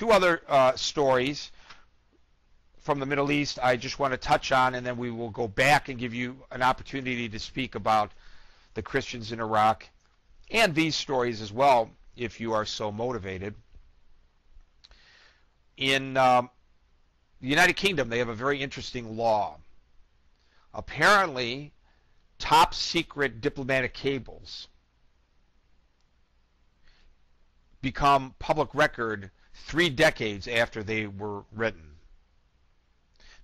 Two other stories from the Middle East I just want to touch on, and then we will go back and give you an opportunity to speak about the Christians in Iraq and these stories as well, if you are so motivated. In the United Kingdom, they have a very interesting law. Apparently, top secret diplomatic cables become public record 3 decades after they were written.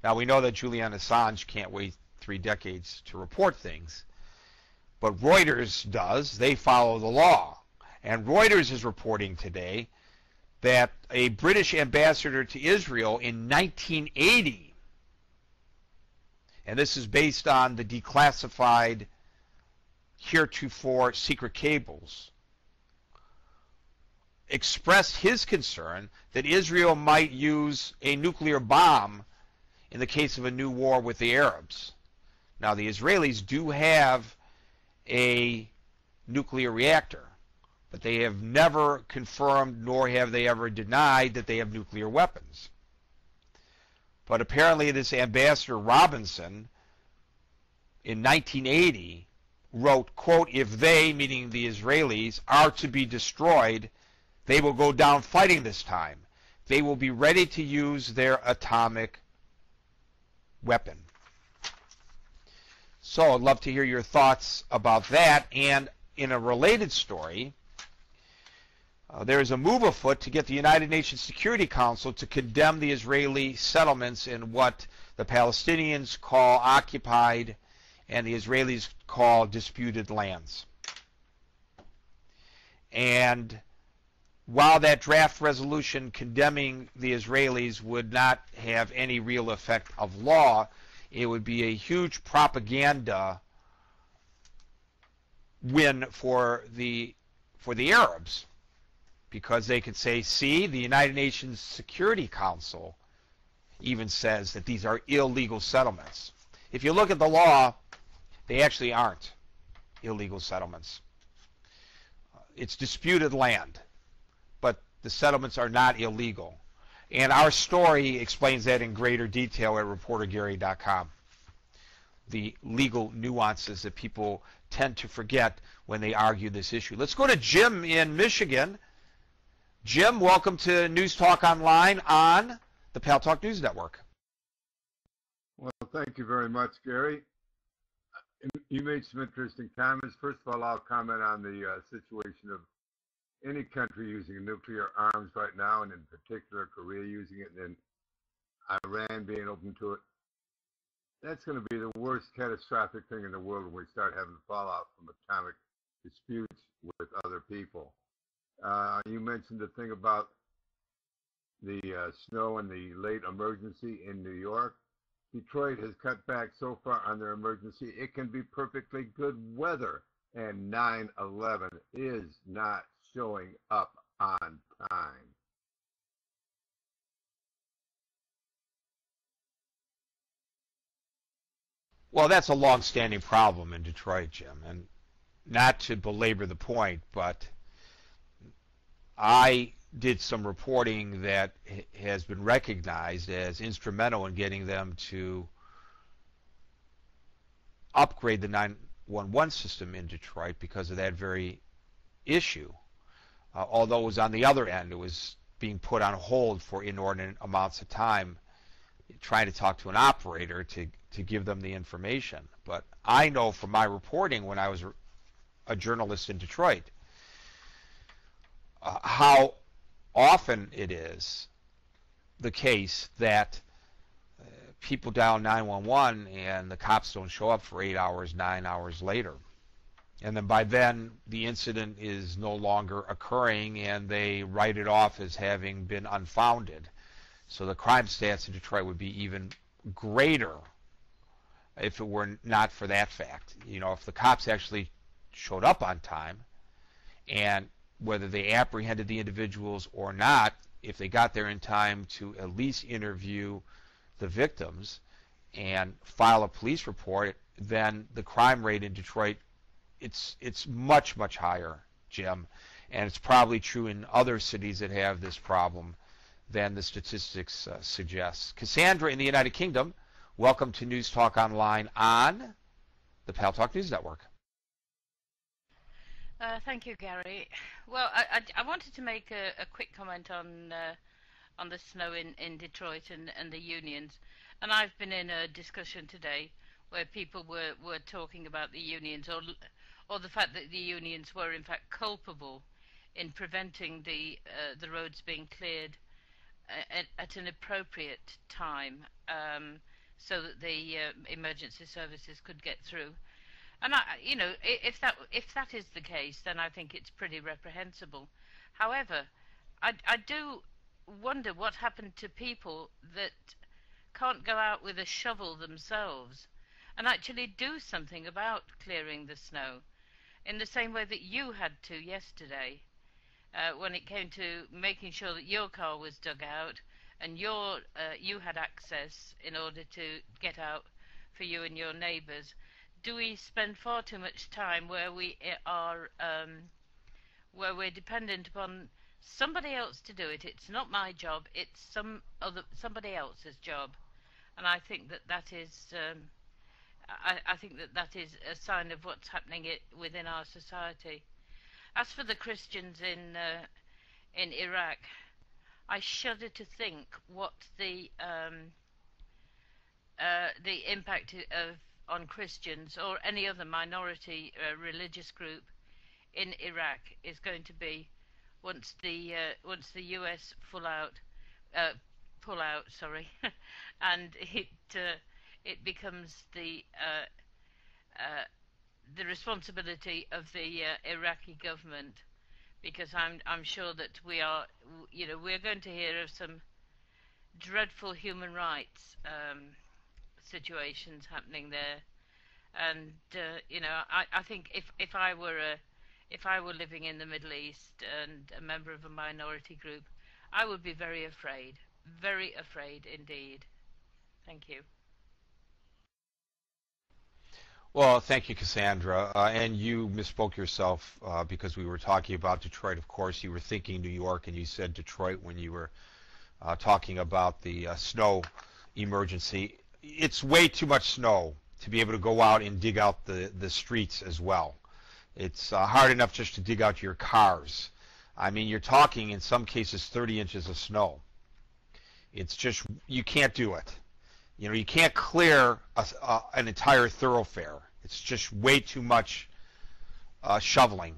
Now, we know that Julian Assange can't wait 3 decades to report things, but Reuters does. They follow the law. And Reuters is reporting today that a British ambassador to Israel in 1980, and this is based on the declassified heretofore secret cables, expressed his concern that Israel might use a nuclear bomb in the case of a new war with the Arabs. Now, the Israelis do have a nuclear reactor, but they have never confirmed nor have they ever denied that they have nuclear weapons. But apparently this Ambassador Robinson in 1980 wrote, quote, "If they," meaning the Israelis, "are to be destroyed, they will go down fighting this time. They will be ready to use their atomic weapon." So I'd love to hear your thoughts about that. And in a related story, there is a move afoot to get the United Nations Security Council to condemn the Israeli settlements in what the Palestinians call occupied and the Israelis call disputed lands. And while that draft resolution condemning the Israelis would not have any real effect of law, it would be a huge propaganda win for the Arabs, because they could say, see, the United Nations Security Council even says that these are illegal settlements. If you look at the law, they actually aren't illegal settlements. It's disputed land, but the settlements are not illegal. And our story explains that in greater detail at reportergary.com. The legal nuances that people tend to forget when they argue this issue. Let's go to Jim in Michigan. Jim, welcome to News Talk Online on the Pal Talk News Network. Well, thank you very much, Gary. You made some interesting comments. First of all, I'll comment on the situation of any country using nuclear arms right now, and in particular Korea using it, and then Iran being open to it. That's going to be the worst catastrophic thing in the world when we start having fallout from atomic disputes with other people. You mentioned the thing about the snow and the late emergency in New York. Detroit has cut back so far on their emergency, it can be perfectly good weather, and 9/11 is not showing up on time. Well, that's a long-standing problem in Detroit, Jim, and not to belabor the point, but I did some reporting that has been recognized as instrumental in getting them to upgrade the 911 system in Detroit because of that very issue. Although it was on the other end, it was being put on hold for inordinate amounts of time, trying to talk to an operator to give them the information. But I know from my reporting when I was a journalist in Detroit how often it is the case that people dial 911 and the cops don't show up for 8 hours, 9 hours later. And then by then, the incident is no longer occurring and they write it off as having been unfounded. So the crime stats in Detroit would be even greater if it were not for that fact. You know, if the cops actually showed up on time, and whether they apprehended the individuals or not, if they got there in time to at least interview the victims and file a police report, then the crime rate in Detroit, it's much, much higher, Jim. And it's probably true in other cities that have this problem, than the statistics suggest. Cassandra in the United Kingdom, welcome to News Talk Online on the Pal Talk News Network. Thank you, Gary. Well, I wanted to make a quick comment on the snow in Detroit and the unions. And I've been in a discussion today where people were talking about the unions or the fact that the unions were in fact culpable in preventing the roads being cleared at an appropriate time, so that the emergency services could get through. And if that is the case, then I think it's pretty reprehensible. However, I do wonder what happened to people that can't go out with a shovel themselves and actually do something about clearing the snow, in the same way that you had to yesterday, when it came to making sure that your car was dug out and you had access in order to get out for you and your neighbours. Do we spend far too much time where we're dependent upon somebody else to do it? It's not my job, it's somebody else's job. And I think that is I think that is a sign of what's happening within our society. As for the Christians in Iraq, I shudder to think what the impact on Christians or any other minority religious group in Iraq is going to be once the US pull out, and it becomes the responsibility of the Iraqi government, because I'm sure that we're going to hear of some dreadful human rights situations happening there. And I think if I were living in the Middle East and a member of a minority group, I would be very afraid indeed. Thank you. Well, thank you, Cassandra. And you misspoke yourself because we were talking about Detroit. Of course, you were thinking New York, and you said Detroit when you were talking about the snow emergency. It's way too much snow to be able to go out and dig out the streets as well. It's hard enough just to dig out your cars. I mean, you're talking in some cases 30 inches of snow. It's just, you can't do it. You can't clear an entire thoroughfare. It's just way too much shoveling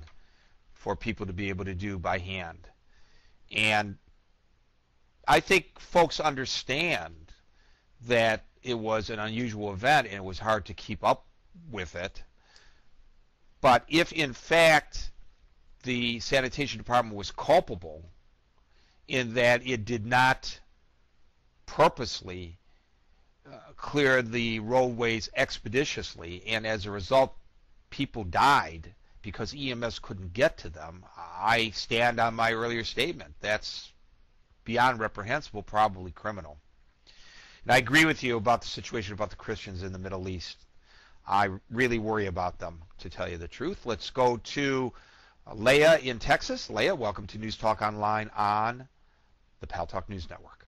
for people to be able to do by hand. And I think folks understand that it was an unusual event and it was hard to keep up with it. But if in fact the sanitation department was culpable in that it did not purposely clear the roadways expeditiously, and as a result people died because EMS couldn't get to them, I stand on my earlier statement. That's beyond reprehensible, probably criminal. And I agree with you about the situation about the Christians in the Middle East. I really worry about them, to tell you the truth. Let's go to Leah in Texas. Leah, welcome to News Talk Online on the Pal Talk News Network.